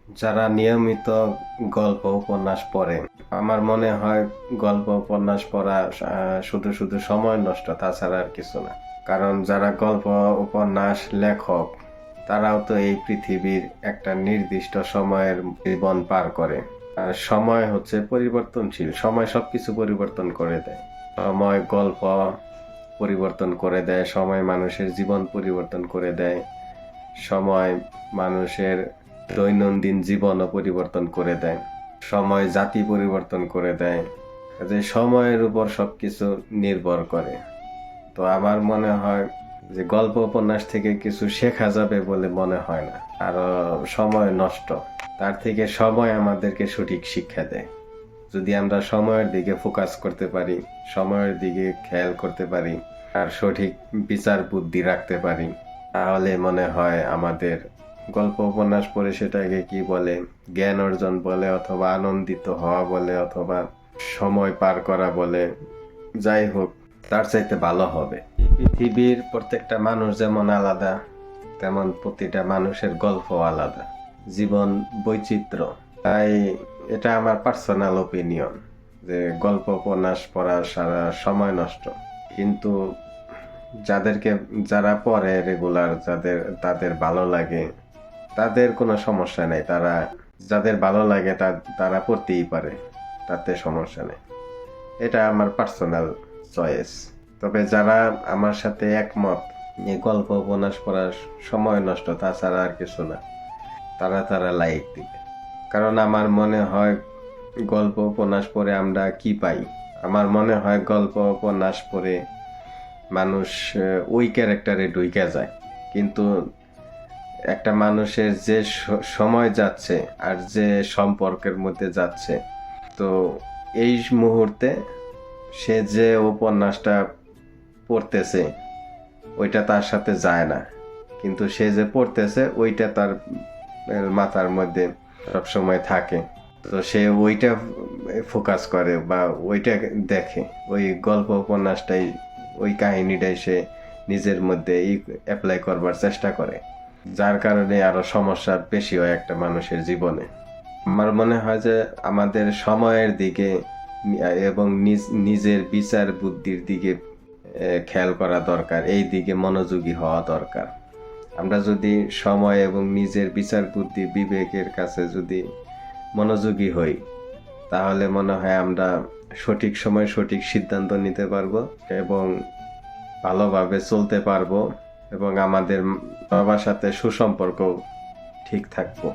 যারা নিয়মিত গল্প উপন্যাস পড়ে, আমার মনে হয় গল্প উপন্যাস পড়া শুধু শুধু সময় নষ্ট, তাছাড়া আর কিছু না। কারণ যারা গল্প উপন্যাস লেখক, তারাও তো এই পৃথিবীর একটা নির্দিষ্ট সময়ের জীবন পার করে। আর সময় হচ্ছে পরিবর্তনশীল, সময় সবকিছু পরিবর্তন করে দেয়। সময় গল্প পরিবর্তন করে দেয়, সময় মানুষের জীবন পরিবর্তন করে দেয়, সময় মানুষের দৈনন্দিন জীবনও পরিবর্তন করে দেয়, সময় জাতি পরিবর্তন করে দেয়। যে সময়ের উপর সবকিছু নির্ভর করে। তো আমার মনে হয় যে গল্প উপন্যাস থেকে কিছু শেখা যাবে বলে মনে হয় না, আরো সময় নষ্ট। তার থেকে সময় আমাদেরকে সঠিক শিক্ষা দেয়। যদি আমরা সময়ের দিকে ফোকাস করতে পারি, সময়ের দিকে খেয়াল করতে পারি, আর সঠিক বিচার বুদ্ধি রাখতে পারি, তাহলে মনে হয় আমাদের গল্প উপন্যাস পড়ে সেটাকে কি বলে, জ্ঞান অর্জন বলে, অথবা আনন্দিত হওয়া বলে, অথবা সময় পার করা বলে, যাই হোক, তার চাইতে ভালো হবে। পৃথিবীর প্রত্যেকটা মানুষ যেমন আলাদা, তেমন প্রতিটা মানুষের গল্প আলাদা, জীবন বৈচিত্র্য। তাই এটা আমার পার্সোনাল ওপিনিয়ন যে গল্প উপন্যাস পড়া সারা সময় নষ্ট। কিন্তু যারা পড়ে রেগুলার, তাদের ভালো লাগে, তাদের কোনো সমস্যা নেই। যাদের ভালো লাগে তারা পড়তেই পারে, তাতে সমস্যা নেই। এটা আমার পার্সোনাল চয়েস। তবে যারা আমার সাথে একমত এই গল্প উপন্যাস পড়ার সময় নষ্ট, তাছাড়া আর কিছু না, তারা লাইক দিবে। কারণ আমার মনে হয় গল্প উপন্যাস পড়ে আমরা কি পাই। আমার মনে হয় গল্প উপন্যাস পড়ে মানুষ ওই ক্যারেক্টারে ঢুকে যায়। কিন্তু একটা মানুষের যে সময় যাচ্ছে আর যে সম্পর্কের মধ্যে যাচ্ছে, তো এই মুহূর্তে সে যে উপন্যাসটা পড়তেছে ওইটা তার সাথে যায় না, কিন্তু সে যে পড়তেছে ওইটা তার মাথার মধ্যে সবসময় থাকে। তো সে ওইটা ফোকাস করে বা ওইটা দেখে, ওই গল্প উপন্যাসটাই, ওই কাহিনীটাই সে নিজের মধ্যে অ্যাপ্লাই করবার চেষ্টা করে, যার কারণে আরো সমস্যা বেশি হয় একটা মানুষের জীবনে। আমার মনে হয় যে আমাদের সময়ের দিকে এবং নিজের বিচার বুদ্ধির দিকে খেয়াল করা দরকার, এই দিকে মনোযোগী হওয়া দরকার। আমরা যদি সময় এবং নিজের বিচার বুদ্ধি বিবেকের কাছে যদি মনোযোগী হই, তাহলে মনে হয় আমরা সঠিক সময় সঠিক সিদ্ধান্ত নিতে পারবো এবং ভালোভাবে চলতে পারবো, এবং আমাদের বাবার সাথে সুসম্পর্ক ঠিক থাকবো।